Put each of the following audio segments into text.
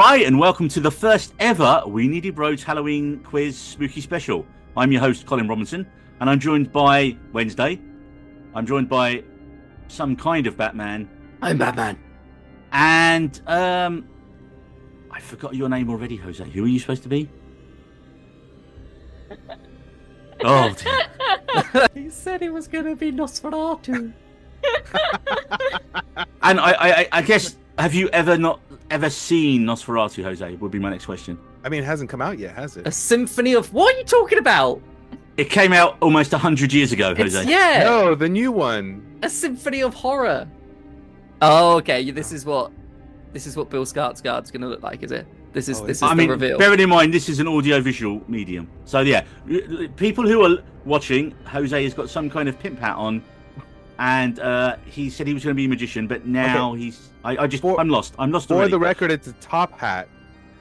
Hi, and welcome to the first ever We Needy Bros Halloween Quiz Spooky Special. I'm your host, Colin Robinson, and I'm joined by Wednesday. I'm joined by some kind of Batman. I'm Batman. And, I forgot your name already, Jose. Who are you supposed to be? Oh, dear. He said he was going to be Nosferatu. And I guess, have you ever seen Nosferatu, Jose? Would be my next question. I mean, it hasn't come out yet, has A it? symphony of... What are you talking about? It came out almost 100 years ago, Jose. Yeah, No, the new one. a symphony of horror. Oh, okay. This is what Bill Skarsgård's going to look like, is it? This is I the mean, reveal. bearing in mind this is an audio-visual medium, so yeah, people who are watching, Jose has got some kind of pimp hat on, and he said he was going to be a magician, but now he's. I'm lost. I'm lost For already. the record, it's a top hat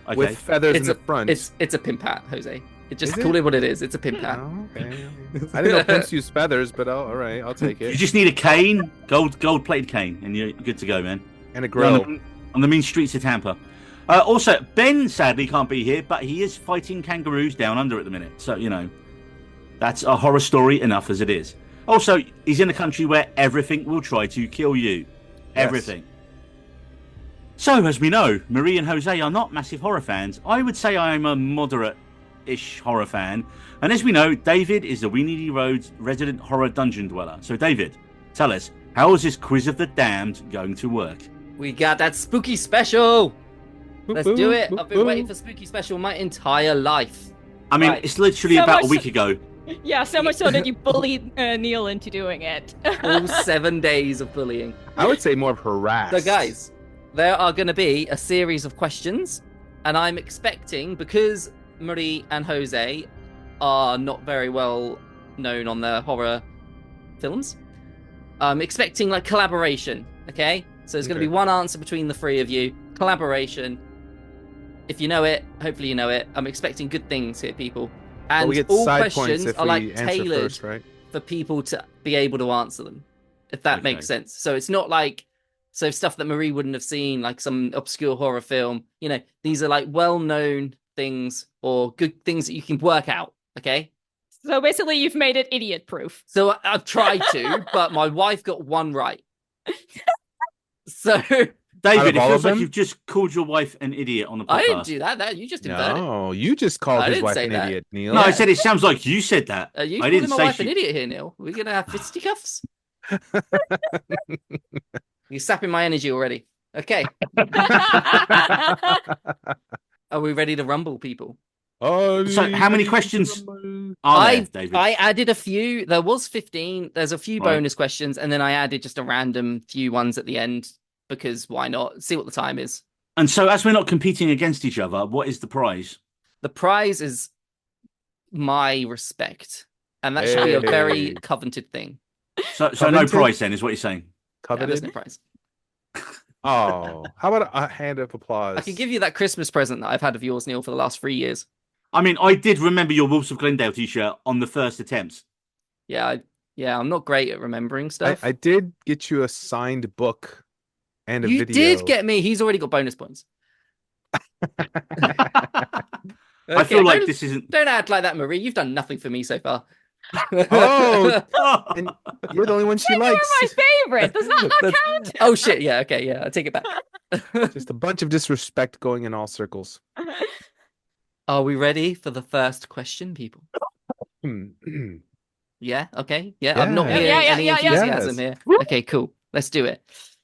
Okay. with feathers in It's the front. It's a pimp hat, Jose. Just Is call it? it what it is. It's a pimp hat. Oh, okay. I didn't know pimps use feathers, but all right, I'll take You it. just need a cane, gold-plated cane, and you're good to go, man. And a You're grill. on the mean streets of Tampa. Also, Ben sadly can't be here, but he is fighting kangaroos down under at the minute. So, you know, that's a horror story enough as it is. Also, he's in a country where everything will try to kill you. Everything. So, as we know, Marie and Jose are not massive horror fans. I would say I am a moderate-ish horror fan. And as we know, David is the Weenie Road's resident horror dungeon dweller. So, David, tell us, how is this Quiz of the Damned going to work? We got that spooky special. Let's Boop, do it. boop, I've been boop. waiting for spooky special my entire life. I mean, Right. it's literally So about a much week ago. Yeah, so much so that you bullied Neil into doing it. All 7 days of bullying. I would say more of harass. So, guys, there are going to be a series of questions, and I'm expecting, because Marie and Jose are not very well known on their horror films, I'm expecting like collaboration. Okay, so there's going to be Okay. one answer between the three of you. Collaboration. If you know it, hopefully you know it. I'm expecting good things here, people. But And we get all side points questions if are we like answer tailored first, right? for people to be able to answer them, if that Okay. makes sense. So it's not like stuff that Marie wouldn't have seen, like some obscure horror film. You know, these are like well-known things or good things that you can work out. Okay, So basically, you've made it idiot-proof. so I've tried to, but my wife got one right. So David, it all feels of like them? you've just called your wife an idiot on the podcast. I didn't do that. You just inverted. No, you just called I his didn't wife say an that. idiot, Neil. No, I Yeah. said it sounds like you said that. Are you I calling didn't my say wife an she... idiot here, Neil? We're gonna have fisticuffs. You're sapping my energy already. Okay, are we ready to rumble, people? Oh, So, how many questions are there, David? I added a few. There was 15. There's a few Right. bonus questions, and then I added just a random few ones at the end because why not? See what the time is. And so, as we're not competing against each other, what is the prize? The prize is my respect, and that should be a very Hey. coveted thing. So no Covenanted? prize then, is what you're saying. Yeah, there's Coveted? no prize. Oh, how about a hand of applause? I can give you that Christmas present that I've had of yours, Neil, for the last 3 years. I mean, I did remember your Wolves of Glendale t-shirt on the first attempt. Yeah, I'm not great at remembering stuff. I did get you a signed book and a You video. did get me. He's already got bonus points. I feel like don't- this isn't... Don't act like that, Marie. You've done nothing for me so far. Oh, and you're the only one she You're likes. my favorite. Does that not That's- count? Oh shit! Yeah, okay, yeah. I take it back. Just a bunch of disrespect going in all circles. Are we ready for the first question, people? Hmm. Yeah. Okay. Yeah. I'm not Yeah. hearing Yeah, any yeah, yeah. enthusiasm here. Okay. Cool. Let's do it.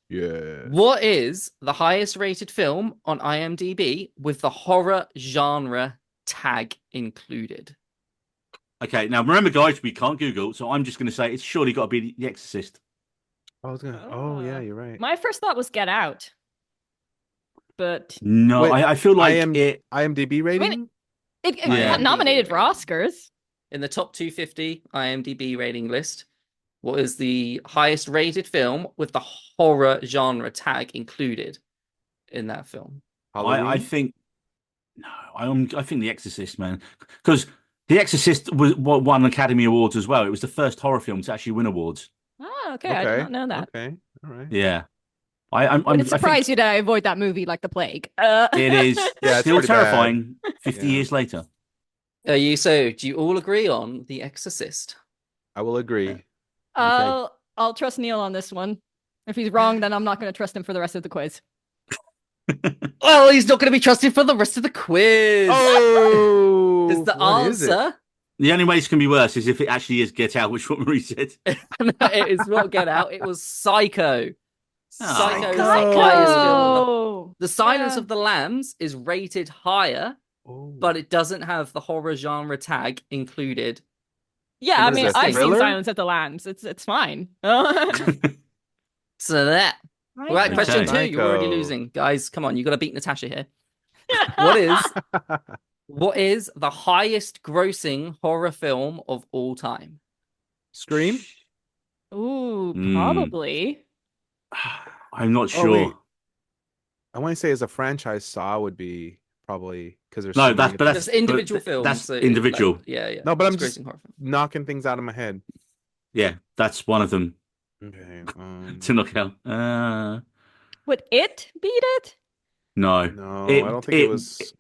Yeah. What is the highest rated film on IMDb with the horror genre tag included? Okay, now remember, guys, we can't Google, so I'm just going to say it's surely got to be The Exorcist. I was gonna. Oh yeah, you're right. My first thought was Get Out. But No, Wait, I feel like it... IMDb rating. it Yeah. got nominated for Oscars. In the top 250 IMDb rating list, what is the highest rated film with the horror genre tag included in that film? I think... No, I think The Exorcist, man. Because The Exorcist won Academy Awards as well. It was the first horror film to actually win awards. Oh, okay. I did not know that. Okay. All right. Yeah. Would it I surprise think you that I avoid that movie like the plague? it is Yeah, it's still pretty bad. terrifying 50 Yeah. years later. Do you all agree on The Exorcist? I will agree. I'll trust Neil on this one. If he's wrong, then I'm not going to trust him for the rest of the quiz. Well, he's not going to be trusted for the rest of the quiz. Oh, Because the what is it? answer The only way this can be worse is if it actually is Get Out, which what Marie said. it is not Get Out. It was Psycho. Psycho is the Psycho. highest film. Oh, The Silence yeah. of the Lambs is rated higher, Oh. but it doesn't have the horror genre tag included. Yeah, What I is mean, that, I've seen thriller? Silence of the Lambs. It's fine. So that. Right, Okay. question 2. You're already Psycho. losing. Guys, come on. You got to beat Natasha here. What is the highest grossing horror film of all time? Scream? Ooh, Mm. probably. I'm not Oh, sure. wait. I want to say as a franchise, Saw would be probably because there's No, so many but That's individual but films. that's so, individual. yeah. No, but I'm It's just- grossing horror film. knocking things out of my head. Yeah, that's one of them Okay. to knock out. Would it beat it? No. No, It- I don't think it it- was.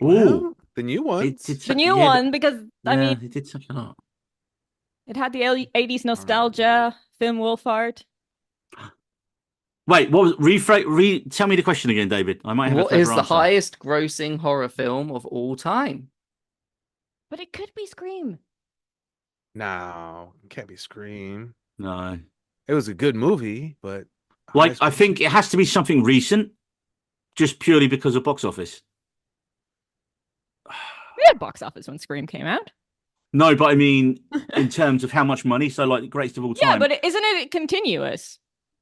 Ooh. Well, the new one. It did The new yeah, one, because I mean, it did such a lot. it had the 80s nostalgia, Film Wolfhard. Wait, what was tell me the question again, David. I might have a What is clever the answer. highest grossing horror film of all time? But it could be Scream. No, it can't be Scream. No. It was a good movie, but Like, I think it has to be something recent, just purely because of box office. We had box office when Scream came out. No, but I mean, in terms of how much money, so like the greatest of all time. Yeah, but isn't it continuous?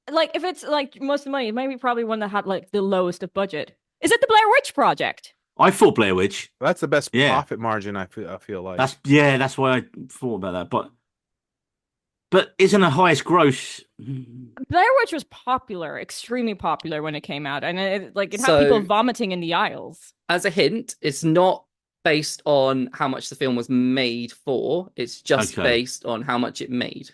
Like, if it's like most of the money, maybe probably one that had like the lowest of budget. Is it the Blair Witch Project? I thought Blair Witch. that's the best Yeah. profit margin. I feel like That's why I thought about that. But isn't the highest gross? Blair Witch was popular, extremely popular when it came out, and it had So- people vomiting in the aisles. As a hint, it's not based on how much the film was made for. It's just Okay. based on how much it made.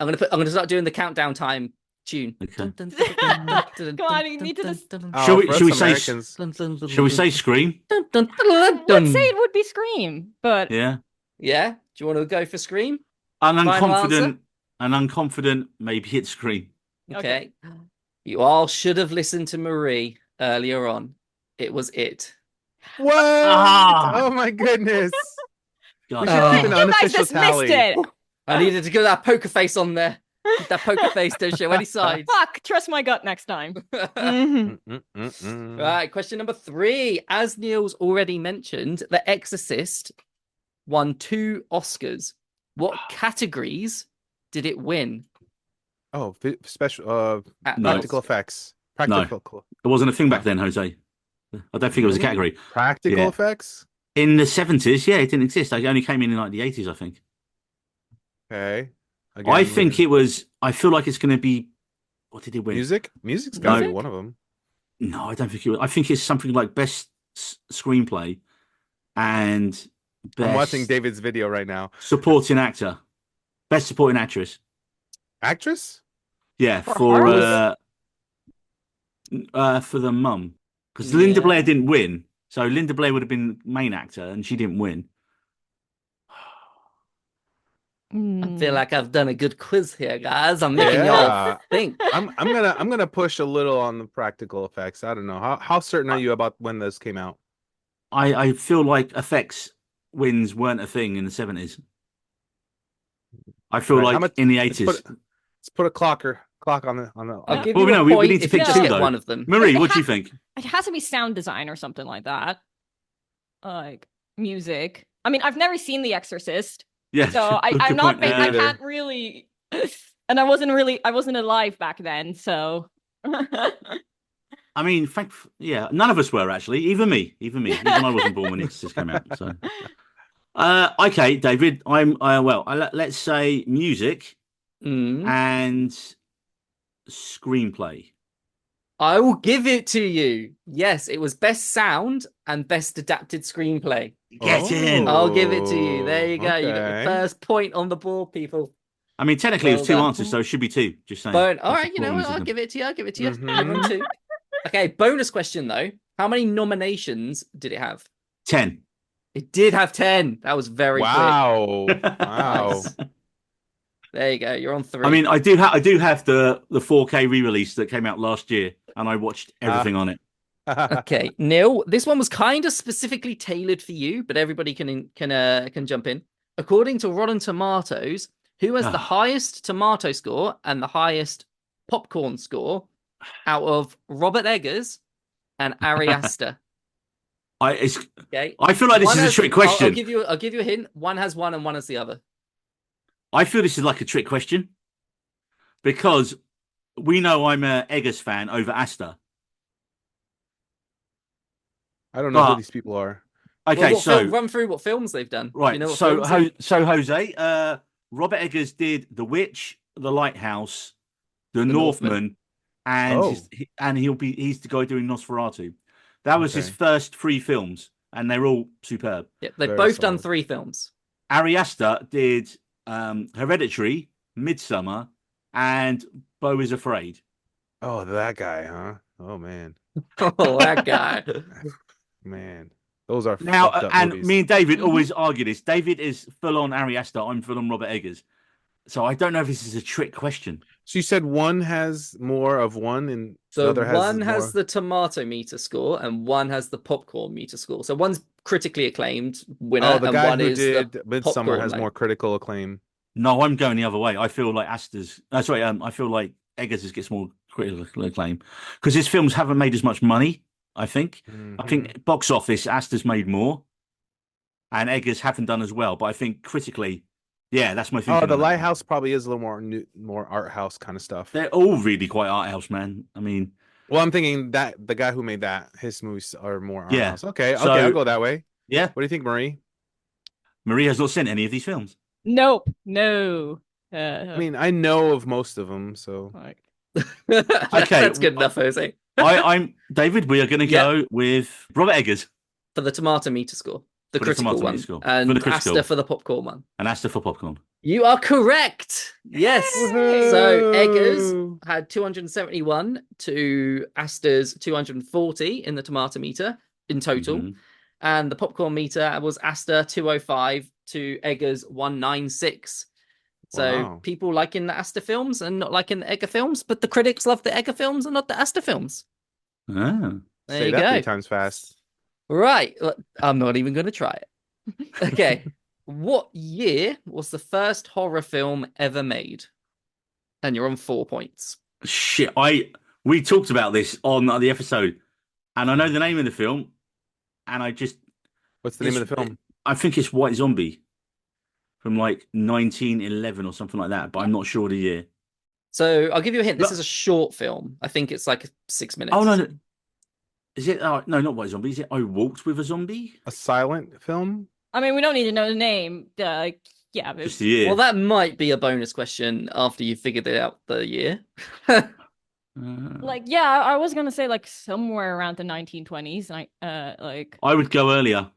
I'm gonna start doing the countdown time tune. Okay. Come Come on, you need to just- Oh, Shall we- for shall we us say- Americans, Shall we say Scream? Let's say it would be Scream, but Yeah. Yeah? Do you want to go for Scream? An Final unconfident, maybe it's Scream. Okay. You all should have listened to Marie earlier on. It was it. what? Ah. Oh my goodness! God. We should keep an you guys unofficial just tally. missed it. I needed to get that poker face on there. That poker face don't show any sides. Fuck, trust my gut next time. Mhm. Mm-mm-mm-mm. Right, question number 3. As Neil's already mentioned, The Exorcist won 2 Oscars. What categories did it win? Oh, special At No. practical effects. Practical It wasn't a thing back then, Jose. I don't think it was a category. practical Yeah. effects. In the 70s, yeah, it didn't exist. It only came in like the 80s, I think. Okay. I think it was. I feel like it's going to be. What did it win? music. Music's got to be No. one of them. No, I don't think it was. I think it's something like best screenplay and best I'm watching David's video right now. supporting actor, best supporting actress. Actress? Yeah, For for horror? for the mum, because Linda Yeah. Blair didn't win, so Linda Blair would have been main actor, and she didn't win. I feel like I've done a good quiz here, guys. I'm making y'all Yeah. think. I'm gonna push a little on the practical effects. I don't know. How certain are you about when this came out? I feel like effects wins weren't a thing in the 70s. I feel Right, how like much- in the Let's 80s. put a clock on the. I'll give Well, you a no, we point need to if you pick just two, get though. one of them. Marie, It what do you ha- think? It has to be sound design or something like that. Like music. I mean, I've never seen The Exorcist, Yeah, so good I'm not. point. I Neither. can't really. And I wasn't alive back then, so. I mean, yeah, none of us were actually. Even me. Even I wasn't born when it just came out. So, okay, David. Let's say music Mm. and screenplay. I will give it to you. Yes, it was best sound and best adapted screenplay. Get in. I'll give it to you. There you go. You got okay. your first point on the board, people. I mean, technically, Well it's two done. answers, so it should be two. Just saying. All That's right, you know the what? system. I'll give it to you. I'll give it to you. Mhm. You're on 2. Okay, bonus question though. How many nominations did it have? 10. It did have 10. That was very quick. Wow. Wow. Nice. There you go. You're on 3. I mean, I do have the 4K re-release that came out last year, and I watched everything on it. Okay, Neil, this one was kind of specifically tailored for you, but everybody can jump in. According to Rotten Tomatoes, who has the highest tomato score and the highest popcorn score out of Robert Eggers and Ari Aster? Okay. I feel like this is a trick question. I'll give you a hint. One has one and one has the other. I feel this is like a trick question because we know I'm a Eggers fan over Aster. I don't know who these people are. Okay, well, run through what films they've done. Right. You know what so films Jose, Robert Eggers did The Witch, The Lighthouse, The Northman, and he's the guy doing Nosferatu. That was his first 3 films, and they're all superb. Yeah, they've both done 3 films. Ari Aster did Hereditary, Midsummer, and Beau is Afraid. Oh, that guy, huh? Oh man. Oh, that guy. Man, those are now. fucked up And movies. me and David always argue this. David is full on Ari Aster. I'm full on Robert Eggers. So I don't know if this is a trick question. So you said one has more of one, and So the other has one has more... the tomato meter score, and one has the popcorn meter score. So one's critically acclaimed winner, Oh, the and guy one who is did the Midsummer popcorn has more critical acclaim. No, I'm going the other way. I feel like Aster's. I feel like Eggers gets more critical acclaim because his films haven't made as much money. I think. Mm-hmm. I think box office, Aster's made more, and Eggers haven't done as well. But I think critically, yeah, that's my thinking. Oh, The Lighthouse probably is a little more art house kind of stuff. They're all really quite art house, man. I mean, well, I'm thinking that the guy who made that, his movies are more art house. Okay, So- I'll go that way. yeah. What do you think, Marie? Marie has not seen any of these films. Nope. No. I mean, I know of most of them, so Like, Okay. That's good enough, Jose. I'm David. We are going to go with Robert Eggers For the tomato meter score, the For the critical tomato one, meter score. and For the critical. Aster for the popcorn one. and Aster for popcorn. You are correct. Yes. So Eggers had 271 to Aster's 240 in the tomato meter in total. Mhm. And the popcorn meter was Aster 205 to Eggers 196. So Wow. people liking the Aster films and not liking the Egger films, but the critics love the Egger films and not the Aster films. Ah. There say you that go. 3 times fast. Right. I'm not even going to try it. Okay. What year was the first horror film ever made? And you're on 4 points. Shit, we talked about this on the episode, and I know the name of the film, and What's the name of the film? I think it's White Zombie from like 1911 or something like that, but I'm not sure the year. So I'll give you a hint. This Look- is a short film. I think it's like 6 minutes. Oh no, is it? Oh, no, not White Zombie. Is it I Walked with a Zombie? A silent film? I mean, we don't need to know the name. Yeah, but Just the year. Well, that might be a bonus question after you figured it out the year. like, yeah, I was gonna say like somewhere around the 1920s. Like, I would go earlier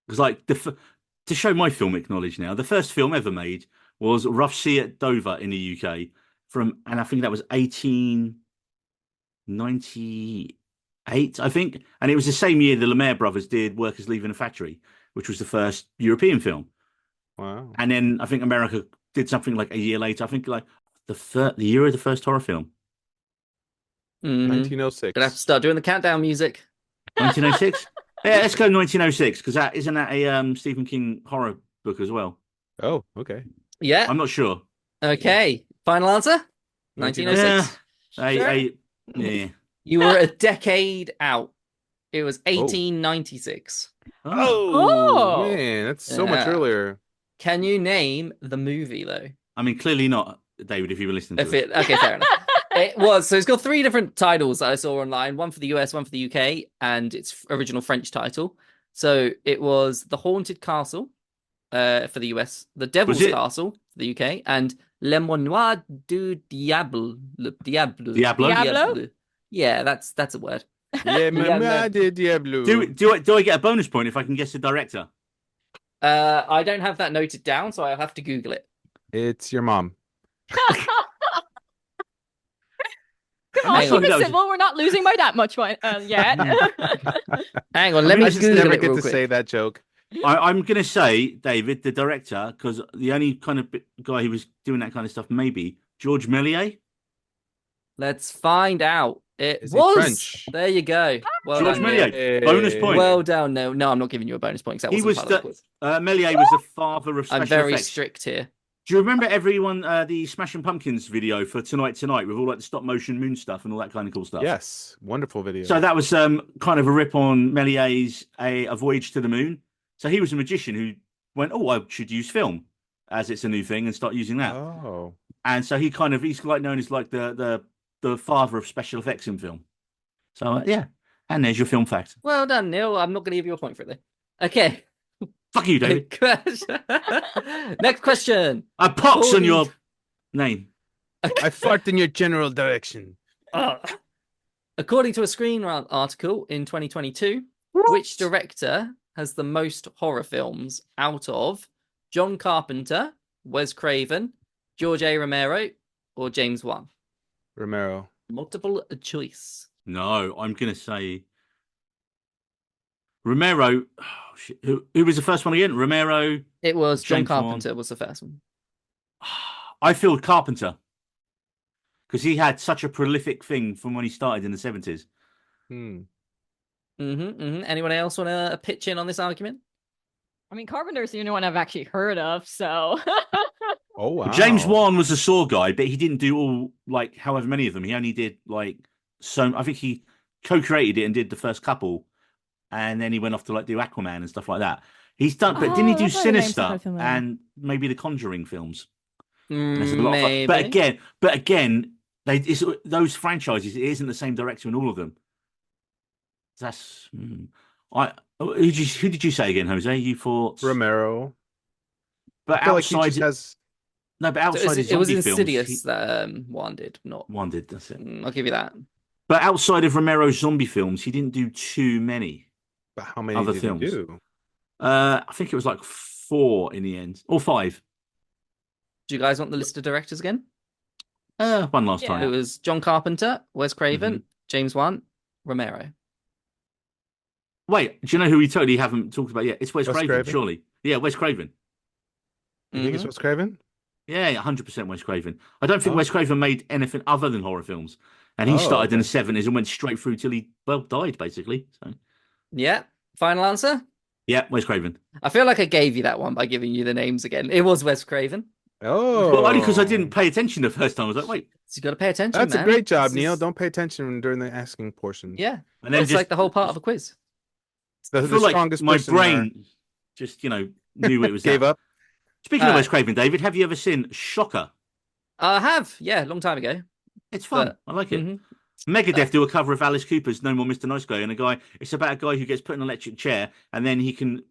because, like, to show my filmic knowledge now, the first film ever made was Rough Sea at Dover in the UK and I think that was 1898, I think, and it was the same year the Lumiere brothers did Workers Leaving a Factory, which was the first European film. Wow. And then I think America did something like a year later. I think like the year of the first horror film, Mhm. 1906. Gonna have to start doing the countdown music. 1906. Yeah, let's go 1906 because isn't that a Stephen King horror book as well? Oh, okay. Yeah. I'm not sure. Okay. Final answer? 1906. Yeah. You were a decade out. It was 1896. Oh, Oh. man, that's so much Yeah. earlier. Can you name the movie though? I mean, clearly not, David. If you were listening to it. Okay, fair enough. It was so it's got 3 different titles that I saw online. One for the US, one for the UK, and its original French title. So it was The Haunted Castle for the US, The Devil's Castle for the UK, and Le Manoir du Diable. Le Diable. Diablo? Yeah, that's a word. Le no. Manoir de Diablo. Do I get a bonus point if I can guess the director? I don't have that noted down, so I'll have to Google it. It's your mom. Come on, Hang on. keep it civil. We're not losing by that much yet. Hang on, let I me I just just Google never it get real to quick. say that joke. I'm going to say, David, the director, because the only kind of guy who was doing that kind of stuff, maybe George Méliès. Let's find out. It Is he was. French? There you go. Well George done, Neil. Méliès. Bonus point. Well done. No, I'm not giving you a bonus point because that He wasn't was part of the the quiz. Méliès was the father of special I'm very effects. strict here. Do you remember everyone the Smashing Pumpkins video for Tonight with all like the stop motion moon stuff and all that kind of cool stuff? Yes, wonderful video. So that was kind of a rip on Méliès's a Voyage to the Moon. So he was a magician who went, "Oh, I should use film as it's a new thing and start using that." Oh, And so he's like known as like the father of special effects in film. So yeah, and there's your film fact. Well done, Neil. I'm not going to give you a point for it. Okay. Fuck you, David. Next question. A pox on According- your name. I fart in your general direction. According to a Screen Rant article in 2022, which director has the most horror films out of John Carpenter, Wes Craven, George A. Romero, or James Wan? Romero. Multiple choice. No, I'm gonna say Romero. Oh, shit. Who was the first one again? Romero. It was John James Wan. Carpenter was the first one. I feel Carpenter because he had such a prolific thing from when he started in the 70s. Anyone else want to pitch in on this argument? I mean, Carpenter's the only one I've actually heard of, so. Oh wow. James Wan was a Saw guy, but he didn't do all like however many of them. He only did like so. I think he co-created it and did the first couple, and then he went off to like do Aquaman and stuff like that. He's done, but didn't he do that's why the name's Sinister so familiar. and maybe the Conjuring films? There's a lot of fun. Maybe. But again, those franchises. It isn't the same director in all of them. That's who did you say again, Jose? You thought Romero. but I feel like he outside just has. no, but So outside his it was zombie films, Insidious that Wan did, not. one did. That's it. I'll give you that. But outside of Romero's zombie films, he didn't do too many. But how many Other did films. he do? I think it was like 4 in the end, or 5. Do you guys want the list of directors again? One last Yeah. time. It was John Carpenter, Wes Craven, Mm-hmm. James Wan, Romero. Wait, do you know who we totally haven't talked about yet? It's Wes Wes Craven, Craven? surely. Yeah, Wes Craven. You think it's Wes Craven? Yeah, 100% Wes Craven. I don't think Oh. Wes Craven made anything other than horror films. And he Oh, started in the okay. 70s and went straight through till he, died, basically. So, Yeah. Final answer? yeah, Wes Craven. I feel like I gave you that one by giving you the names again. It was Wes Craven. Oh, Well, only because I didn't pay attention the first time. I was like, wait. So you got to pay attention, That's man. a great job, This Neil. is- Don't pay attention during the asking portion. Yeah. And then It's like the whole part of a quiz. the, I the feel like strongest my person in our- brain just, knew it was gave that. up. Speaking of Wes Craven, David, have you ever seen Shocker? I have. Yeah, a long time ago. It's fun. But- I like it. Mhm. Megadeth do a cover of Alice Cooper's "No More Mr. Nice Guy," and it's about a guy who gets put in an electric chair, and then he can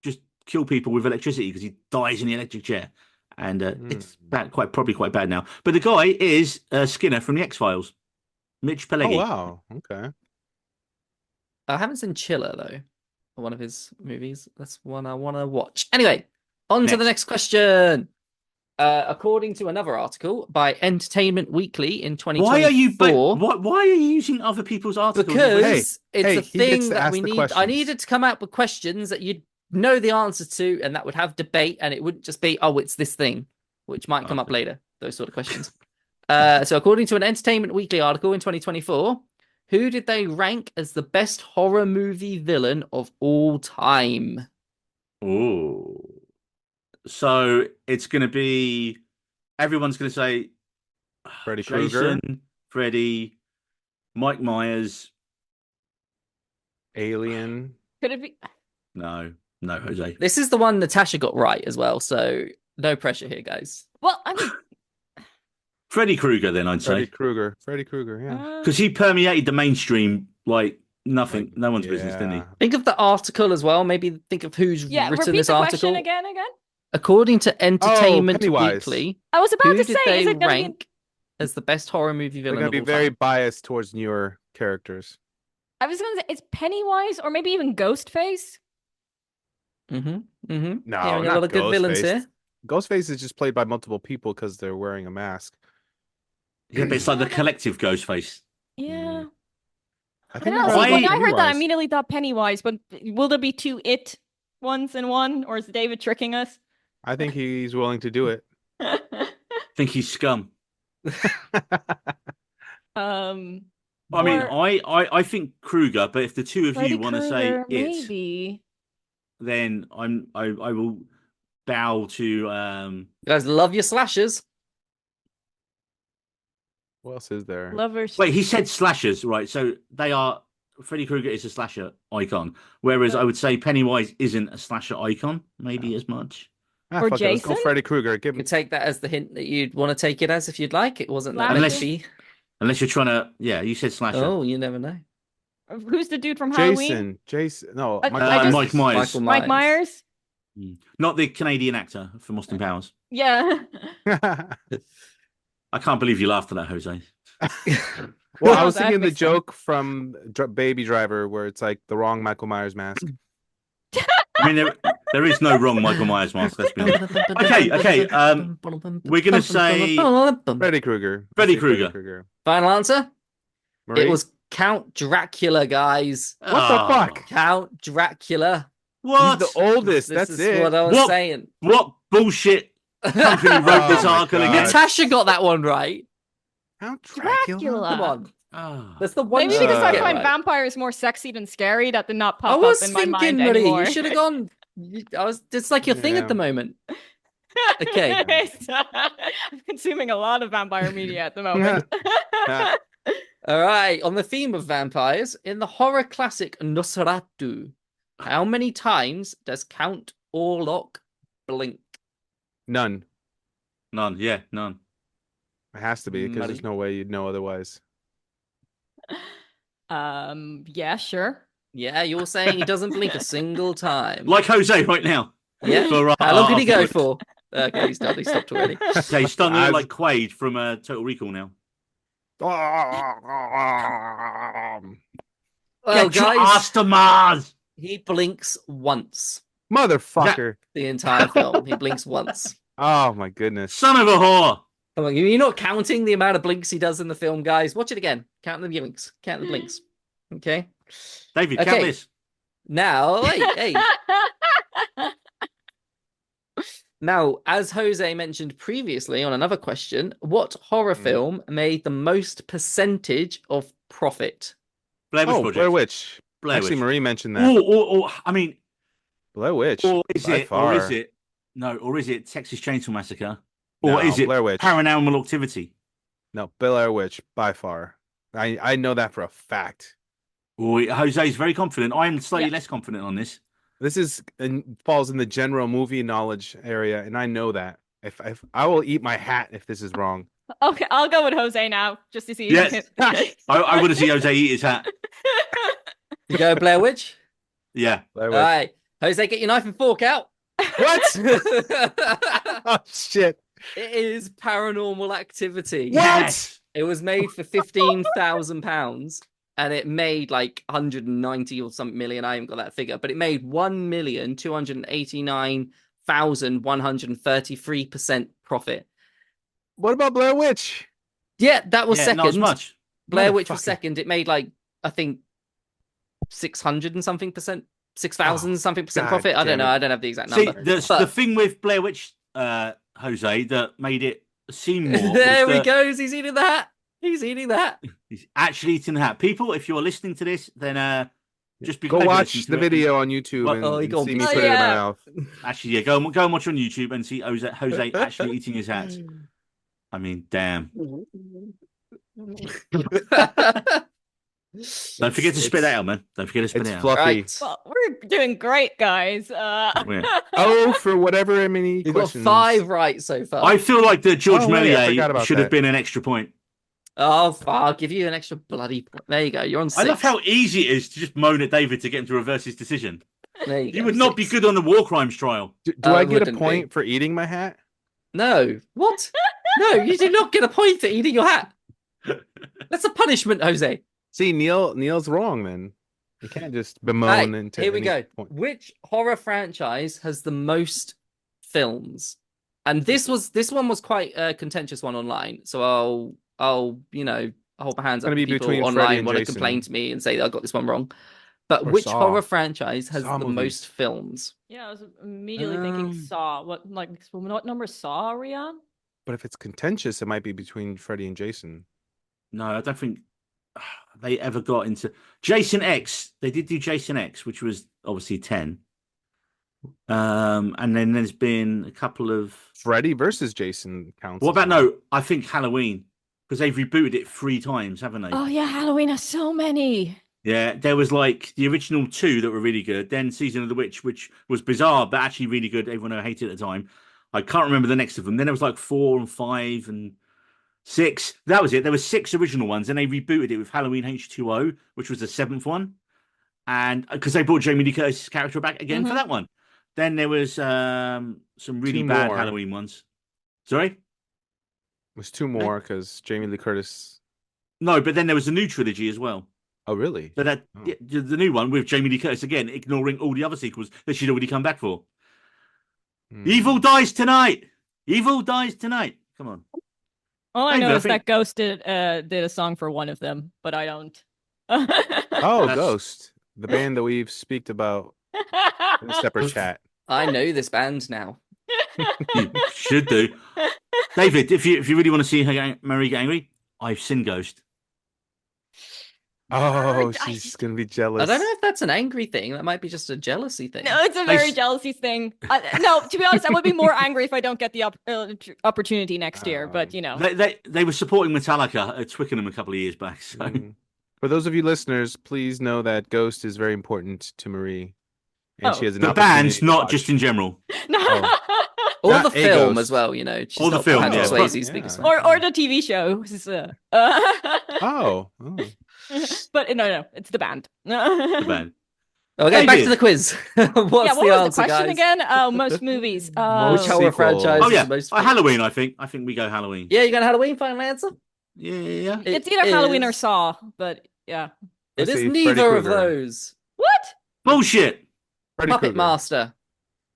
just kill people with electricity because he dies in the electric chair. And it's probably quite bad now. But the guy is Skinner from the X-Files, Mitch Oh Pileggi. wow. Okay. I haven't seen Chiller, though. One of his movies. That's one I want to watch. Anyway, on to the next question. According to another article by Entertainment Weekly in 2024, Why are you using other people's articles? because it's hey, a he gets thing to that ask we the need. I questions. needed to come out with questions that you'd know the answer to, and that would have debate, and it wouldn't just be, oh, it's this thing, which might come up later. Those sort of questions. So, according to an Entertainment Weekly article in 2024, who did they rank as the best horror movie villain of all time? Oh, so it's going to be. Everyone's going to say Freddy Krueger, Jason, Freddy, Mike Myers. Alien. Could it be? No, Jose. This is the one Natasha got right as well, so no pressure here, guys. Well, I mean, Freddy Krueger, then I'd Freddy say, Krueger. Freddy Krueger. Yeah. because he permeated the mainstream like nothing, no one's business, didn't he? Think of the article as well. Maybe think of who's yeah. written Repeat this the question article. again. According to Entertainment Pennywise. Weekly, I was about who to did say, is they it gonna rank as the best horror movie They're villain gonna of be all very time? biased towards newer characters. I was gonna say it's Pennywise or maybe even Ghostface. No, No, Hearing a not lot of good villains Ghostface. here. Ghostface is just played by multiple people because they're wearing a mask. Yeah, but it's like the collective Ghostface. Yeah. I I think don't they're know. all See, when I heard that, I Pennywise. immediately thought Pennywise, but will there be two it ones in one, or is David tricking us? I think he's willing to do it. I think he's scum. I mean, Or I think Kruger, but if the two of Freddy you want to say Krueger, it, maybe. then I will bow to You guys love your slashers. What else is there? Lovers. wait, he said slashers, right? So they are Freddy Krueger is a slasher icon, whereas I would say Pennywise isn't a slasher icon, maybe as much. Or Fuck it, let's go Jason? Freddy Krueger. Give You him. could take that as the hint that you'd want to take it as if you'd like. It wasn't that meant to Slasher? be. Unless you're trying to, yeah, you said slasher. Oh, you never know. Who's the dude from Halloween? Jason. No, I Myers. Mike Myers. Michael Mike Myers? Not the Canadian actor from Austin Powers. Yeah. I can't believe you laughed at that, Jose. Well, I No, was that thinking the makes sense. joke from Baby Driver where it's like the wrong Michael Myers mask. I mean, there is no wrong Michael Myers mask. Let's be honest. Okay, we're gonna say Freddy Krueger. Freddy Let's say Krueger. Final answer? Marie? It was Count Dracula, guys. What the fuck? Count Dracula. What? He's the oldest. This That's is it. what I was What? saying. What bullshit company wrote this Oh my article God. again? Natasha got that one right. Count Dracula. Dracula. Come on. Ah. That's the one. Maybe she because didn't I get find right. vampires more sexy than scary, that did not I pop was up in my thinking, mind Marie, anymore. you should have gone. It's like your thing Yeah. at the moment. Okay. I'm consuming a lot of vampire media at the moment. All right. On the theme of vampires, in the horror classic Nosferatu, how many times does Count Orlok blink? None. None. Yeah, none. It has to be because there's no way you'd know otherwise. Yeah, sure. Yeah, you're saying he doesn't blink a single time. Like Jose right now. Yeah. For, How long did he go afterwards. for? Okay, he's done. He stopped already. Yeah, he's starting to look I've- like Quaid from Total Recall now. Well, Get your guys, ass to Mars! he blinks once. Motherfucker. The entire film, he blinks once. Oh my goodness. Son of a whore! Come on, you're not counting the amount of blinks he does in the film, guys. Watch it again. Count the blinks. Count the blinks. Okay. David, count Okay. this. Now, hey. Now, as Jose mentioned previously on another question, what horror film made the most percentage of profit? Blair Witch Oh, Project. Blair Witch. Blair Actually, Witch. Marie mentioned that. Or, I mean, Blair Witch. or is by it, far. or is it Texas Chainsaw Massacre? Or No, is it Blair Witch? Paranormal Activity? No, Blair Witch by far. I know that for a fact. Or Jose's very confident. I'm slightly less confident on this. This falls in the general movie knowledge area, and I know that. If I will eat my hat if this is wrong. Okay, I'll go with Jose now, just to see. Yes. I want to see Jose eat his hat. You go, Blair Witch? Yeah. Blair All Witch. right. Jose, get your knife and fork out. What? It Oh shit! is Paranormal Activity. Yes. It was made for £15,000 and it made like 190 or something million. I haven't got that figure, but it made 1,289,133% profit. What about Blair Witch? Yeah, that was Yeah, second. not as much. Blair Witch was Motherfucker. second. It made like, I think 600 and something percent, 6,000 something percent God profit. I don't damn know. it. I don't have the exact See, number. the But- thing with Blair Witch, Jose, that made it seem more. There was he that goes. He's eating that. He's eating that. He's actually eating the hat. People, if you're listening to this, then just be Go glad you watch listened the to it. video on YouTube What- and, oh, he and got see me me. put it in my Yeah. mouth. Actually, yeah, go and watch on YouTube and see Jose actually eating his hat. I mean, damn. Don't forget to spit it out, man. Don't forget to spit It's it out. fluffy. Right. Well, we're doing great, guys. Yeah. Oh, for whatever many You got questions. 5 right so far. I feel like the George Oh, wait, I Méliès forgot about should have that. been an extra point. Oh, I'll give you an extra bloody point. There you go. You're on 6. I love how easy it is to just moan at David to get him to reverse his decision. There you You go, would not be 6. good on the war crimes trial. Do I get a wouldn't point be. for eating my hat? No. What? No, you did not get a point for eating your hat. That's a punishment, Jose. See, Neil's wrong then. You can't just bemoan Right, into here we any go. point. Which horror franchise has the most films? And this one was quite a contentious one online. So I'll hold my hands up gonna if be people between Freddy online and want to Jason. complain to me and say that I got this one wrong. But Or which Saw. horror franchise has Saw the movies. most films? Yeah, I was immediately thinking Saw. What number Saw are we on? But if it's contentious, it might be between Freddy and Jason. No, I don't think they ever got into Jason X. They did do Jason X, which was obviously 10. And then there's been a couple of. Freddy versus Jason counts. What as about one. no? I think Halloween, because they've rebooted it 3 times, haven't they? Oh yeah, Halloween has so many. Yeah, there was like the original 2 that were really good. Then Season of the Witch, which was bizarre but actually really good. Everyone hated it at the time. I can't remember the next of them. Then there was like 4 and 5 and 6. That was it. There were 6 original ones, and they rebooted it with Halloween H2O, which was the 7th one. And because they brought Jamie Lee Curtis's character back again for that one. Then there was some really 2 bad more. Halloween ones. Sorry? It was 2 more because Jamie Lee Curtis. No, but then there was a new trilogy as well. Oh, really? So that Oh. yeah, the new one with Jamie Lee Curtis again, ignoring all the other sequels that she'd already come back for. Hmm. Evil dies tonight. Evil dies tonight. Come on. All I David, know I is that think- Ghost did a song for one of them, but I don't. Oh, That's- Ghost, the band that we've speaked about in a separate chat. I know this band now. You should do. David, if you really want to see her Marie get angry, I've seen Ghost. Oh, I- she's gonna be jealous. I don't know if that's an angry thing. That might be just a jealousy thing. No, it's a very s- jealousy thing. No, to be honest, I would be more angry if I don't get the opportunity next year. But you know, They were supporting Metallica at Twickenham a couple of years back. So For those of you listeners, please know that Ghost is very important to Marie, and she has an the opportunity band's to not watch. just in general. Or Not the a film Ghost. as well, you know. She's Or the not film, Patrick yeah. Swayze's Yeah. biggest fan. or the TV show. Oh, But no, it's the band. The band. Okay, back David. to the quiz. What's yeah, what the was answer, the question guys? again? Oh, most movies. Most Which horror sequels. franchise Oh is yeah, the most Halloween. I think we go Halloween. Yeah, you got a Halloween final answer? Yeah. it's either Halloween or is- Saw, but yeah. It I is say neither Freddy of Krueger. those. What? Bullshit. Freddy Puppet Krueger. Master.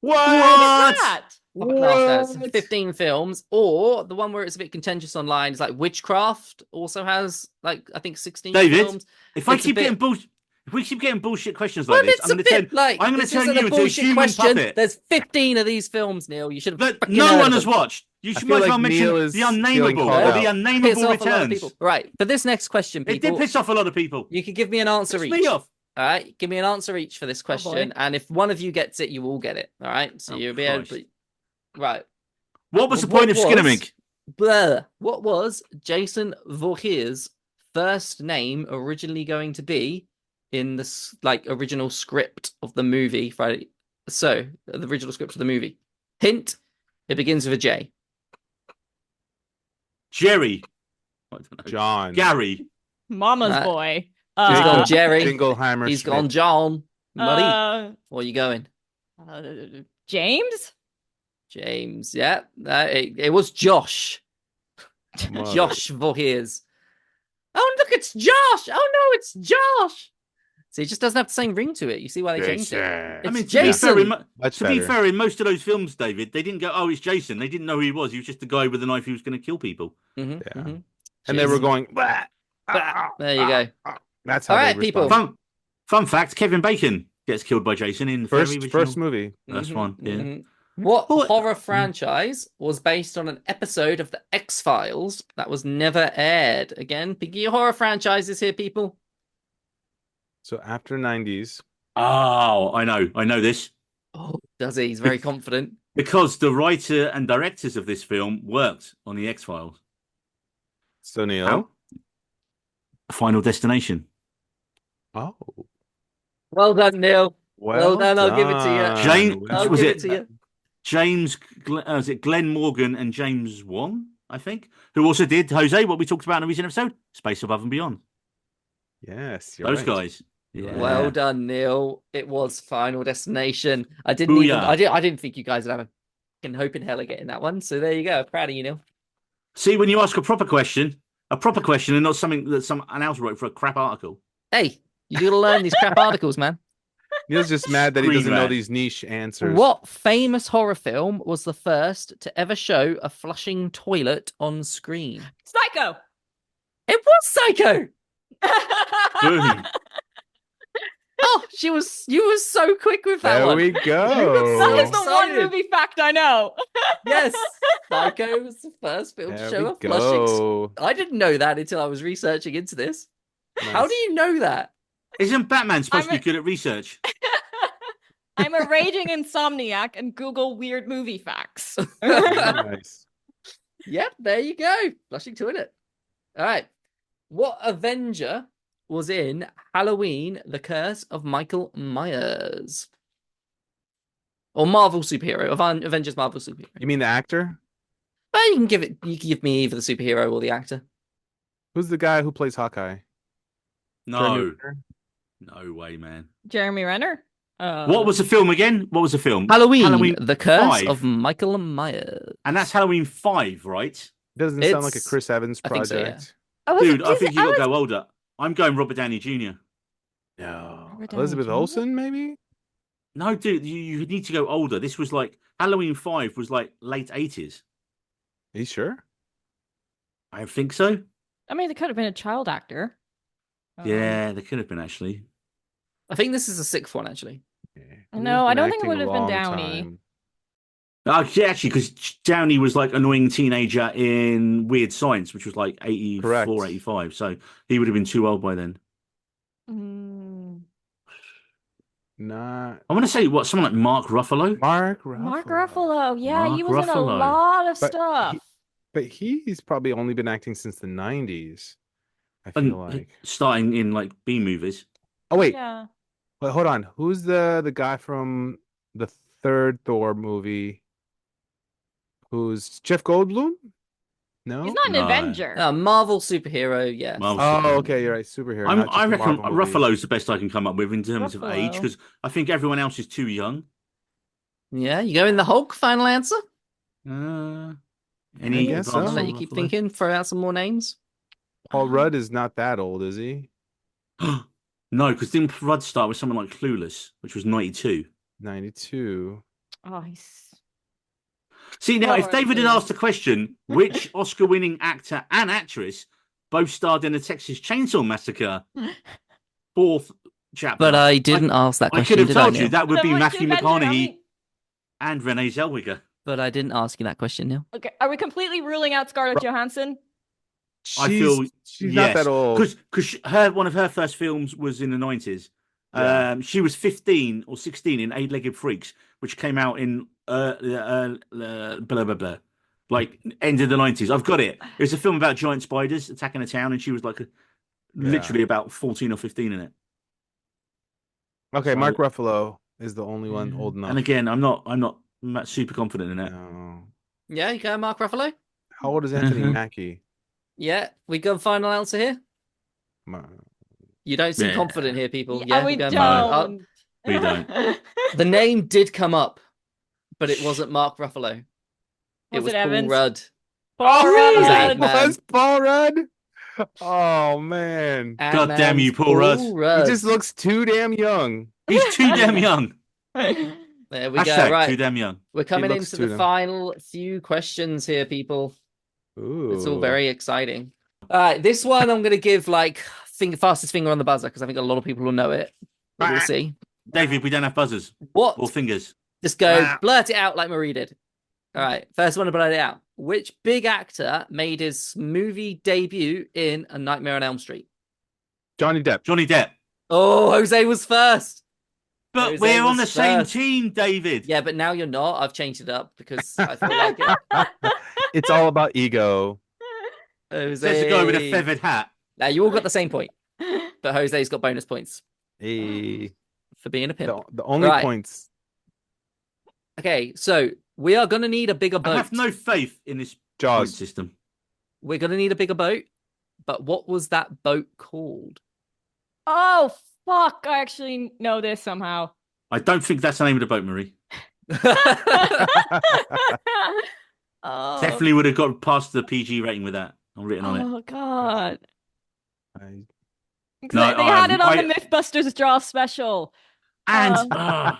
What? What is that? Puppet Master has 15 films, or the one where it's a bit contentious online is like Witchcraft. Also has like I think 16 David, films. If I It's a keep bit- getting if we keep getting bullshit questions Well, like this, it's I'm a going to bit like I'm gonna this turn isn't you a into a bullshit human question. puppet. There's 15 of these films, Neil. You should have. that fucking no heard one of has them. watched. You I should feel might as like well mention Neil is the feeling unnameable called or out. the Piss unnameable off a lot of returns. people. Right, for this next question, It people, did piss off a lot of people. you can give me an answer Piss each. me off. All right, give me an answer each for this question, boy. and if one of you gets it, you all get it. All right, so Oh, you'll be able to. Christ. Right. What was the What point of was- Skinamig? Blah. What was Jason Voorhees' first name originally going to be in the original script of the movie Friday? So the original script of the movie. Hint: it begins with a J. Jerry. I don't know. John. Gary. Mama's Uh, boy. He's gone Jerry. Jingleheimer He's Schmidt. gone John. Muddy. uh, Where are you going? James. James. Yeah. It was Josh. Mother. Josh Voorhees. Oh, look, it's Josh. Oh, no, it's Josh. See, it just doesn't have the same ring to it. You see why they changed it? Jason. I It's mean, Jason. Much to be better. fair, in most of those films, David, they didn't go, "Oh, it's Jason." They didn't know who he was. He was just the guy with the knife who was going to kill people. Mhm, Yeah. mhm. And they were Jason. going. "Bah, Bah." There you go. That's how All they right, people. respond. Fun fact: Kevin Bacon gets killed by Jason in the very original. First movie. First Mhm, one, yeah. mhm. What Well, horror franchise was based on an episode of The X-Files that was never aired? Again, pick your horror franchises here, people. So after 90s. Oh, I know this Oh, does he? He's very confident. because the writer and directors of this film worked on the X Files. So Neil. How? Final Destination. Oh. Well done, Neil. Well done, I'll give it to you. done. James- Well I'll was give it- it to you. James, is it Glenn Morgan and James Wan? I think, who also did Jose, what we talked about in a recent episode, Space Above and Beyond. Yes, you're Those right. guys. Yeah. Well done, Neil. It was Final Destination. I didn't even. Booyah. I didn't think you guys would have a fucking hope in hell of getting that one. So there you go. Proud of you, Neil. See, when you ask a proper question, and not something that someone else wrote for a crap article. Hey, you got to learn these crap articles, man. Neil's just mad that he Green doesn't know Rat. these niche answers. What famous horror film was the first to ever show a flushing toilet on screen? Psycho. It was Psycho. Boom. Oh, you were so quick with that There one. we That go. is the one Excited. movie fact I know. Yes, Psycho was the first film to There show we a flushing. go. I didn't know that until I was researching into this. How Nice. do you know that? Isn't Batman supposed to I'm be good at research? I'm a raging insomniac and Google weird movie facts. Nice. Yep, there you go. Flushing toilet. All right. What Avenger was in Halloween: The Curse of Michael Myers? Or Marvel superhero, Avengers Marvel superhero. You mean the actor? But you can give me either the superhero or the actor. Who's the guy who plays Hawkeye? Jeremy No. Renner? No way, man. Jeremy Renner. What was the film again? What was the film? Halloween, The Curse 5. of Michael Myers. And that's Halloween 5, right? Doesn't sound like a It's- Chris Evans I think so, yeah. project. Dude, I think you got to go older. I'm going Robert Downey Jr. No. Robert Downey Elizabeth Jr.? Olsen, maybe? No, dude, you need to go older. This was like Halloween 5 was like late 80s. Are you sure? I think so. I mean, it could have been a child actor. Yeah, they could have been actually. I think this is the sixth one, actually. Yeah. No, He's I been don't think it acting would a have been long Downey. time. Yeah, actually, because Downey was like annoying teenager in Weird Science, which was like 84, Correct. 85. So he would have been too old by then. Mm. Not I want to say what someone like Mark Ruffalo. Mark Ruffalo. Mark Ruffalo. Yeah, he Mark was in a Ruffalo. lot of But stuff. But he's probably only been acting since the 90s. I And feel like. starting in like B movies. Oh wait, Yeah. wait, hold on. Who's the guy from the third Thor movie? Who's Jeff Goldblum? No. He's not an No. Avenger. Marvel superhero, yeah. Marvel Oh, superhero. okay, you're right. Superhero. I not just a reckon Marvel movie. Ruffalo's the best I can come up with in terms of age Ruffalo. because I think everyone else is too young. Yeah, you go in the Hulk, final answer? Any guess advance so. Let on you keep Ruffalo? thinking, throw out some more names. Paul Rudd is not that old, is he? No, because didn't Rudd start with something like Clueless, which was 92? 92. Oh, he's. See, now, if Alright, David had then. asked the question, which Oscar winning actor and actress both starred in the Texas Chainsaw Massacre fourth chapter? But I didn't ask that I question, could have did I, told you Neil? that would be Then which Matthew Avenger are McConaughey we- and Renee Zellweger. But I didn't ask you that question, Neil. Okay, are we completely ruling out Scarlett Johansson? I feel she's not that old. because one of her first films was in the 90s. Yeah. She was 15 or 16 in Eight-Legged Freaks, which came out in blah blah blah, like end of the 90s. I've got it. It was a film about giant spiders attacking a town, and she was like literally about 14 or 15 in it. Okay, So- Mark Ruffalo is the only one old enough. And again, I'm not super confident in that. No. Yeah, you go, Mark Ruffalo? How old is Anthony Mackie? Yeah, we got final answer here? Ma- You don't seem Yeah. confident here, people. Yeah, Yeah, we we go, don't. Mark. We don't. The name did come up, but it wasn't Mark Ruffalo. Was was it Paul Evans? Rudd. Paul really? Rudd. Man. Was Paul Rudd? Oh man, God damn Ant-Man's you, Paul Rudd. he just looks too damn young. He's too damn young. There we go. Hashtag Right, too damn young. we're coming looks into too the damn- final few questions here, people. Ooh. It's all very exciting. All right, this one I'm going to give like fastest finger on the buzzer because I think a lot of people will know it. But we'll see. David, we don't have buzzers What? or fingers. Just go Ah. blurt it out like Marie did. All right, first one to blurt it out. Which big actor made his movie debut in A Nightmare on Elm Street? Johnny Depp. Johnny Depp. Oh, Jose was first. But Jose we're on the was same first. team, David. Yeah, but now you're not. I've changed it up because I feel like it. It's all about ego. Jose. Says the guy with a feathered hat. Now you all got the same point, but Jose's got bonus points Hey, for being a pimp. the only Right. points. Okay, so we are going to need a bigger I boat. have no faith in this point Jaws. system. We're going to need a bigger boat. But what was that boat called? Oh fuck! I actually know this somehow. I don't think that's the name of the boat, Marie. Oh, Definitely would have got past the PG rating with that. I'm written on it. Oh god! I- 'Cause No, they had it on I- the MythBusters Draw special. And Uh.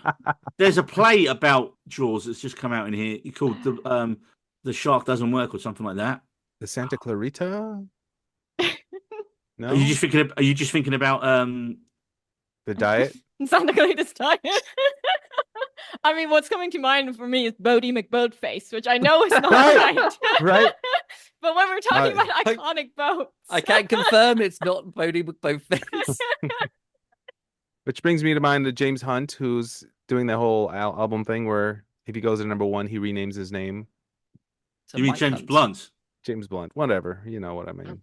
there's a play about Jaws that's just come out in here called the Shark Doesn't Work or something like that. The Santa Clarita? No, Are you just thinking about the diet. Santa Clarita's Diet. I mean, what's coming to mind for me is Bodie McBoatface, which I know is not Right. right. Right. But when we're talking Right. about iconic boats, I can't confirm it's not Bodie McBoatface. Which brings me to mind the James Hunt, who's doing the whole album thing where if he goes to number one, he renames his name. you mean Mike James Hunt. Blunt? James Blunt, whatever. You know what I mean.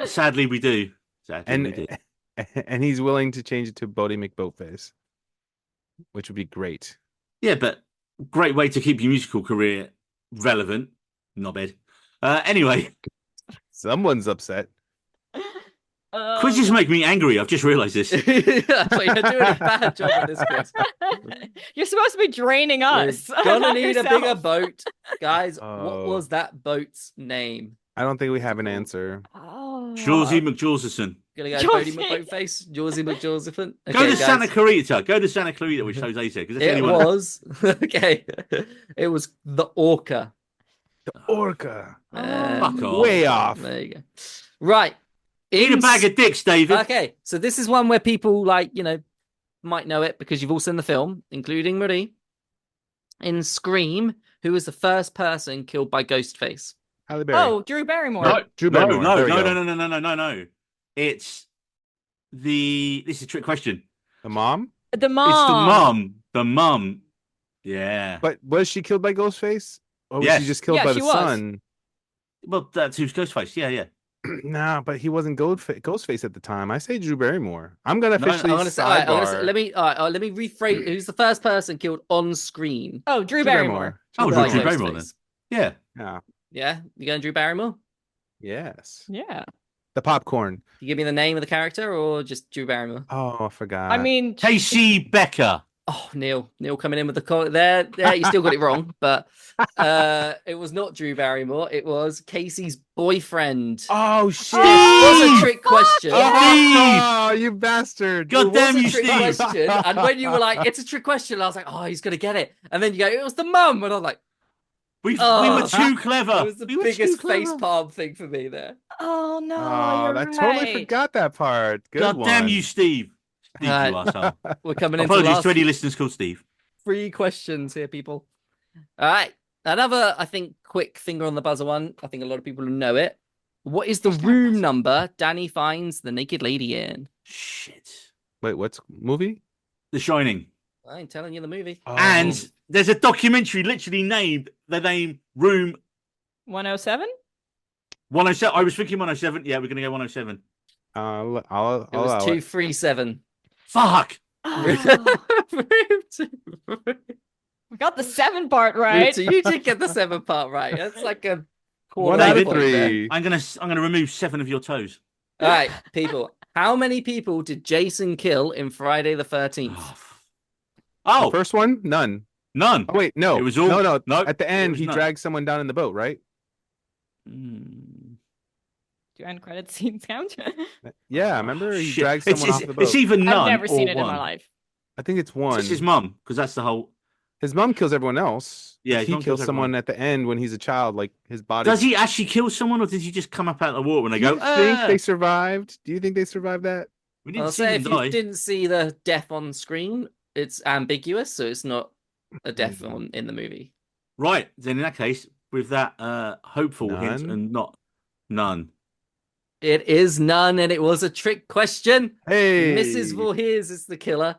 Sadly, we do. Sadly, we do. And he's willing to change it to Bodie McBoatface, which would be great. Yeah, but great way to keep your musical career relevant. Knobhead. Anyway, Someone's upset. quizzes make me angry. I've just realised this. So you're doing a bad job at this quiz. you're supposed to be draining us. We're gonna not need a bigger yourself. boat. Guys, what Oh. was that boat's name? I don't think we have an answer. Oh. Jawsy McJawsison. Gonna go Bodie Jawsy. McBoatface? Jawsy McJawsifant? Go to Santa Clarita. Go to Santa Clarita, which Jose said. Because It was okay. It was the Orca. The Orca. Fuck off. Way off. There you go. Right. Eat a bag of dicks, David. Okay, so this is one where people might know it because you've all seen the film, including Marie. In Scream, who was the first person killed by Ghostface? Halle Berry. Oh, Drew Barrymore. No, Drew no, Barrymore. no, There we no, go. no, no, no, no, no, no. It's this is a trick question. The mom? The mom. It's the mum. The mum. Yeah. But was she killed by Ghostface? Or was Yes. she just killed Yeah, by she the was. son? Well, that's who's Ghostface. Yeah, yeah. Nah, but he wasn't Ghostface at the time. I say Drew Barrymore. I'm gonna No, officially I'm gonna say, all right, sidebar. let me rephrase. Who's the first person killed on screen? Oh, Drew Barrymore. Oh, by Drew Barrymore then. Ghostface? Yeah. Yeah. Yeah, you going Drew Barrymore? Yes. Yeah. The popcorn. You give me the name of the character or just Drew Barrymore? Oh, I forgot. I mean, Casey Becker. Oh, Neil coming in with the call there. You still got it wrong, but it was not Drew Barrymore. It was Casey's boyfriend. oh shit! It was a trick question. Oh, you bastard! God It damn was a you, trick Steve. question. And when you were like, "It's a trick question," I was like, "Oh, he's gonna get it." And then you go, "It was the mum," and I'm like, We Oh. were too clever. "It was the We were biggest too clever. face palm thing for me there." oh no, Oh, you're I right. totally forgot that part. Good God one. damn you, Steve. Steve, Alright. you arsehole. We're coming into the Apologies last to any listeners called Steve. 3 questions here, people. All right, another I think quick finger on the buzzer one. I think a lot of people know it. What is the room number Danny finds the naked lady in? Shit. Wait, what's movie? The Shining. I ain't telling you the movie. Oh. And there's a documentary literally named the name Room 107. 107. I was thinking 107. Yeah, we're going to go 107. I'll It allow was 237. Fuck. Room two. We got the 7 part right. So you did get the 7 part right. That's like a quarter One out of point there. 3. I'm gonna remove 7 of your toes. All right, people. How many people did Jason kill in Friday the 13th? Oh, The first one? None. none. Oh wait, no. It was all- no. no, At the it end, was he none. dragged someone down in the boat, right? Do end credit scenes count? Yeah, remember he Shit. dragged someone off the boat. It's either none I've never seen or it one. in my life. I think it's one. It's his mum, because that's the whole. His mom kills everyone else. Yeah, his he mum kills kills someone everyone. at the end when he's a child. Like his body. Does he actually kill someone, or does he just come up out of the water when they Do you go? think "Ah!" they survived? Do you think they survived that? We didn't I'll see say them if you die. didn't see the death on screen, it's ambiguous, so it's not a death in the movie. Right, then in that case, with that hopeful hint None? and not none. It is none, and it was a trick question. Hey, Mrs. Voorhees is the killer.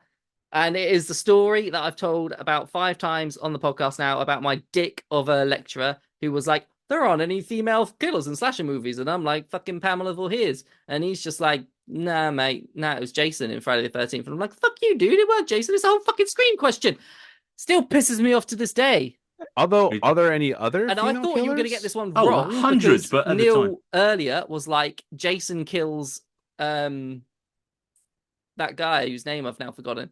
And it is the story that I've told about 5 times on the podcast now about my dick of a lecturer who was like, there aren't any female killers in slasher movies. And I'm like, fucking Pamela Voorhees. And he's just like, nah, mate. Nah, it was Jason in Friday the 13th. And I'm like, fuck you, dude. It weren't Jason. It's a whole fucking Scream question. Still pisses me off to this day. Although, are there any other? And I female thought you were going to killers? get this one Oh, wrong. hundreds, because but at the Neil time. earlier was like, Jason kills that guy whose name I've now forgotten.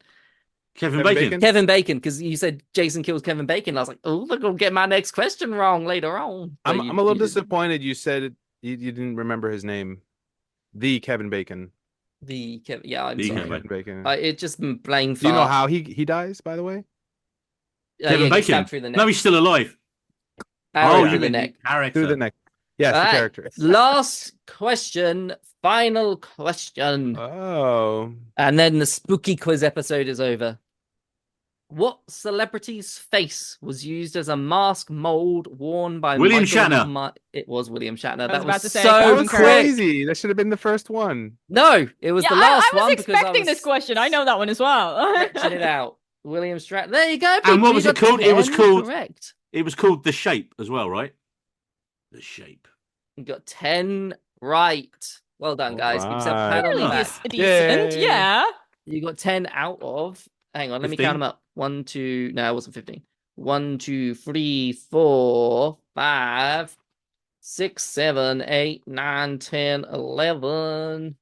Kevin Kevin Bacon. Bacon? Kevin Bacon, because you said Jason kills Kevin Bacon. I was like, oh, they're going to get my next question wrong later on. But I'm you- a little you didn't. disappointed. You said you didn't remember his name. The Kevin Bacon. I'm The sorry. Kevin Bacon. It just plain Do you know fart. how he dies? By the way, Kevin he Bacon. stabbed through the neck. No, he's still alive. Arrow yeah. through the neck. Character. through the neck. Yes, All the right, character. Last question, final question, Oh, and then the spooky quiz episode is over. What celebrity's face was used as a mask mold worn by William Michael Shatner. It was William Shatner. I was That about was to say, so that was quick. crazy. That should have been the first one. No, it was Yeah, the last I was one because expecting I was this question. I know that one as well. stretching it out. William Shatner. There you go. And people, what you was it got called? It was 10 called- correct. It was called The Shape as well, right? The Shape. You got 10 right. Well done, guys. Give yourself a Alright. pat on the Really back. Decent, Yay. yeah. You got 10 out of. Hang on, let me 15? count them up. 1, 2. No, it wasn't 15. 1, 2, 3, 4, 5, 6, 7, 8, 9, 10, 11,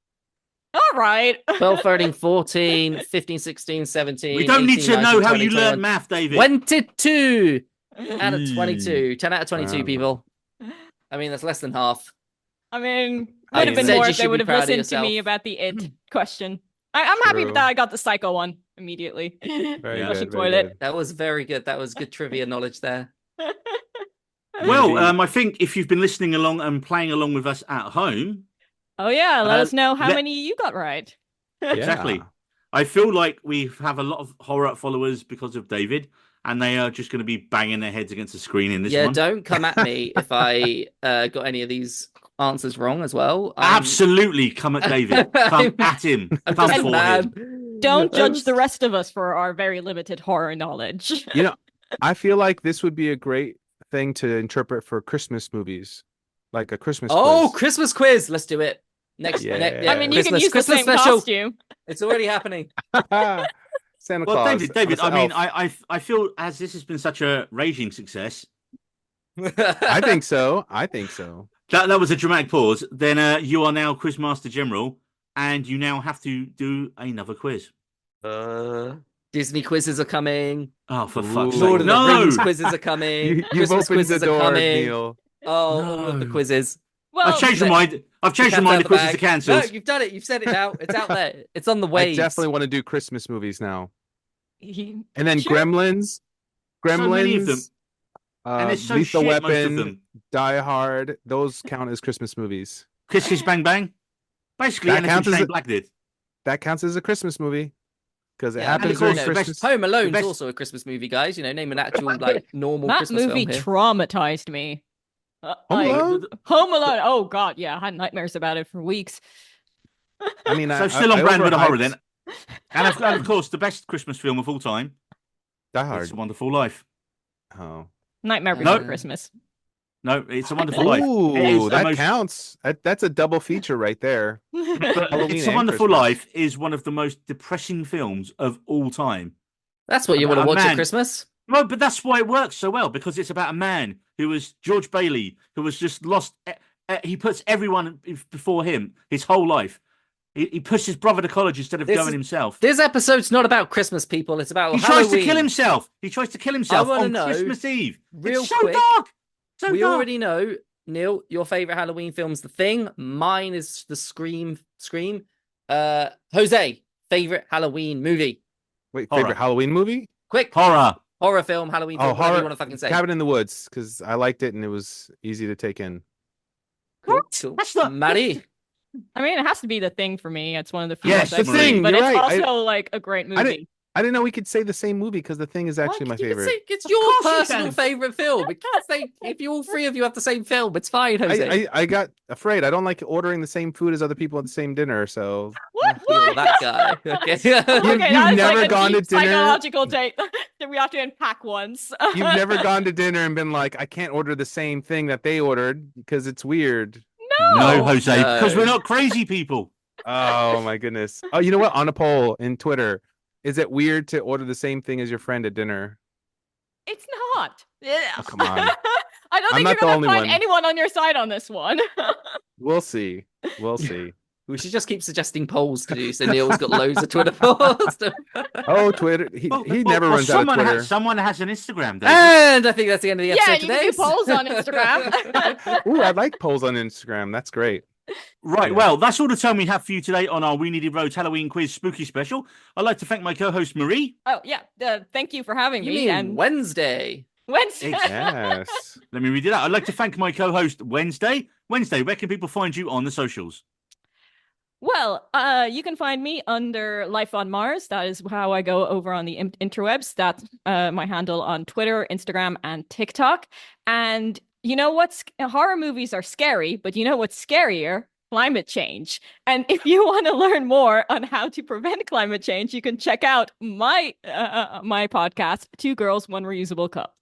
All right. 12, 13, 14, 15, 16, 17. We don't need 18, to 19, know how 20, you 21, learn math, David. 22 out of Mm. 22. 10 out of 22, Wow. people. I mean, that's less than half. I mean, I would have been said more you if they should be would have proud of listened to me yourself. about the it question. I'm happy True. that I got the psycho one immediately. Very Yeah. Flushing good. Very toilet. good. That was very good. That was good trivia knowledge there. Well, Indeed. I think if you've been listening along and playing along with us at home, Oh yeah, let Uh, us know how let- many you got right. exactly. Yeah. I feel like we have a lot of horror followers because of David, and they are just going to be banging their heads against the screen in this Yeah, one. don't come at me if I got any of these answers wrong as well. Absolutely, come at David. Come at him. I'm Come just a for man. him. Don't I judge was- the rest of us for our very limited horror knowledge. You know, I feel like this would be a great thing to interpret for Christmas movies, like a Christmas. Oh, quiz. Christmas quiz. Let's do it. Next, Yeah. next I mean, you can Christmas, use Christmas the same special. costume. It's already happening. Santa Well, Claus. David. I I'm mean, elf. I feel as this has been such a raging success. I think so. I think so. That was a dramatic pause. Then you are now Quizmaster General, and you now have to do another quiz. Disney quizzes are coming. Oh, for Ooh. fuck's Lord sake! of the No. Rings quizzes are coming. You've Christmas opened the quizzes are door, coming. Neil. Oh, all of the No. quizzes. Well, I've changed my mind. I've changed my Cats mind. out The quizzes are bag. cancelled. No, you've done it. You've said it now. It's out there. It's on the I waves. definitely want to do Christmas movies now. he- And then Sure. Gremlins. So many of them. Gremlins. And it's so Lethal shit, most of Weapon, them. Die Hard. Those count as Christmas movies. Kiss Kiss Bang Bang. Basically, That anything counts as Shane a- Black did. That counts as a Christmas movie because it Yeah, and happens of during course, the best- Christmas. Home Alone's best- also a Christmas movie, guys. You know, name an actual like normal that Christmas movie film here. traumatized me. Home Like, Alone? Home Alone. Oh god, yeah, I had nightmares about it for weeks. I mean, So still on brand with the horror overhyped then. And of course, the best Christmas film of all time, Die It's Hard. a Wonderful Life. Oh. Nightmare No. Before Christmas. No, It's a Wonderful Life. It is Ooh, the that most- counts. That's a double feature right there. But Halloween It's a and Wonderful Christmas. Life is one of the most depressing films of all time. That's what you want to A watch at man- Christmas. No, but that's why it works so well, because it's about a man who was George Bailey, who was just lost. He puts everyone before him his whole life. He pushed his brother to college instead of This going is- himself. This episode's not about Christmas, people. It's about He Halloween. tries to kill himself. He tries to kill himself wanna on know, Christmas Eve. real It's so quick, dark. So We dark. already know, Neil, your favorite Halloween film's The Thing. Mine is the Scream. Jose, favorite Halloween movie. Wait, Horror. favorite Halloween movie? Quick, horror. film, Halloween Oh, film, whatever horror. you want to fucking say. Cabin in the Woods because I liked it and it was easy to take in. Cool. That's not- Maddie. I mean, it has to be The Thing for me. It's one of the few Yes, ones I've The Thing, seen, but you're it's right. also like a great I movie. I didn't know we could say the same movie because The Thing is actually my You can favorite. say it's Of your course you personal can. favorite film. You can't say if you all three of you have the same film, it's fine, Jose. I got afraid. I don't like ordering the same food as other people at the same dinner. So What? You're What? that guy. Okay. Okay, you've that is never like a gone to deep dinner? psychological take that we have to unpack once. you've never gone to dinner and been like, I can't order the same thing that they ordered because it's weird. No, Jose, No. because we're not crazy people. Oh my goodness. Oh, you know what? On a poll in Twitter, is it weird to order the same thing as your friend at dinner? It's not. Oh, come on. I don't I'm think not you're the gonna only find one. anyone on your side on this one. We'll see. We'll see. We should just keep suggesting polls to do. So Neil's got loads of Twitter polls. Oh, Twitter. He never runs out of someone Twitter. Someone has an Instagram, David. And I think that's the end of the Yeah, episode and you today. can do polls on Instagram. Ooh, I like polls on Instagram. That's great. Right, Yeah. well, that's all the time we have for you today on our We Needed Roads Halloween Quiz Spooky Special. I'd like to thank my co-host Marie. Oh yeah, thank you for having You me. mean And Wednesday? Wednesday. Yes. Let me read it out. I'd like to thank my co-host Wednesday. Wednesday, where can people find you on the socials? Well, you can find me under Life on Mars. That is how I go over on the interwebs. That's my handle on Twitter, Instagram, and TikTok. And you know what's horror movies are scary, but you know what's scarier? Climate change. And if you want to learn more on how to prevent climate change, you can check out my my podcast, Two Girls, One Reusable Cup.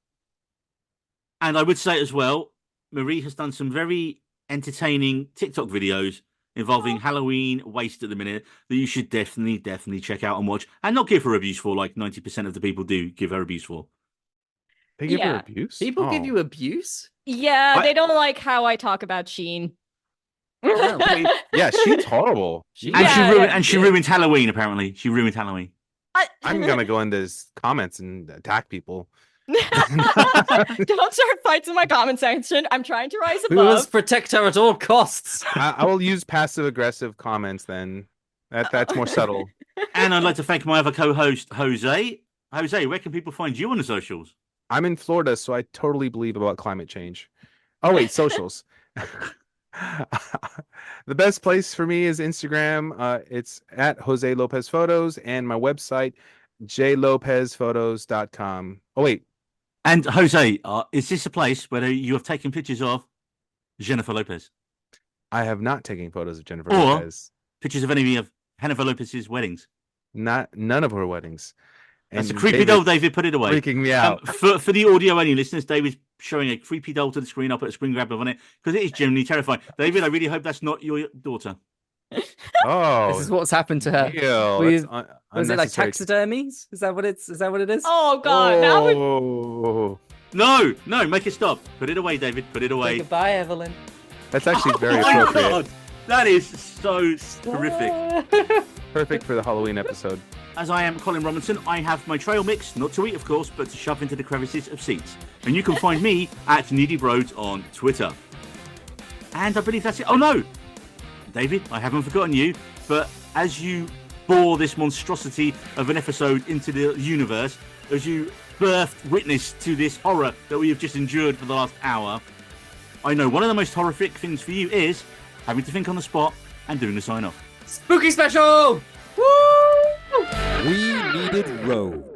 And I would say as well, Marie has done some very entertaining TikTok videos involving Halloween waste at the minute that you should definitely check out and watch, and not give her abuse for, like 90% of the people do give her abuse for. They give her Yeah. abuse. People give Oh. you abuse? Yeah, I- they don't like how I talk about Sheen. Oh. Yeah, she's horrible. And Yeah, she ruined Halloween. Apparently, she ruined Halloween. I'm gonna go into his comments and attack people. Don't start fights in my comment section. I'm trying to rise We must above. protect her at all costs. I will use passive aggressive comments then. That's more subtle. And I'd like to thank my other co-host Jose. Jose, where can people find you on the socials? I'm in Florida, so I totally believe about climate change. Oh wait, socials. The best place for me is Instagram. It's at Jose Lopez Photos, and my website jlopezphotos.com. Oh wait, And Jose, is this a place where you have taken pictures of Jennifer Lopez? I have not taken photos of Jennifer Or- Lopez. Pictures of any of Jennifer Lopez's weddings? None of her weddings. That's a And creepy David doll, David. Put it away. freaking me out. For the audio only listeners, David's showing a creepy doll to the screen. I'll put a screen grab on it because it is genuinely terrifying. David, I really hope that's not your daughter. Oh, This is what's happened to her. ew, We've- that's Was it like unnecessary. taxidermies? Is that what it is? Oh god, now we Oh, No, make it stop. Put it away, David. Put it Say away. goodbye, Evelyn. that's actually very Oh my appropriate. God, that is so horrific. Perfect for the Halloween episode. As I am Colin Robinson, I have my trail mix, not to eat, of course, but to shove into the crevices of seats. And you can find me at Needy Roads on Twitter. And I believe that's it. Oh no, David, I haven't forgotten you. But as you bore this monstrosity of an episode into the universe, as you birthed witness to this horror that we have just endured for the last hour, I know one of the most horrific things for you is having to think on the spot and doing the sign off. Spooky special! Woo! We Needed Roads.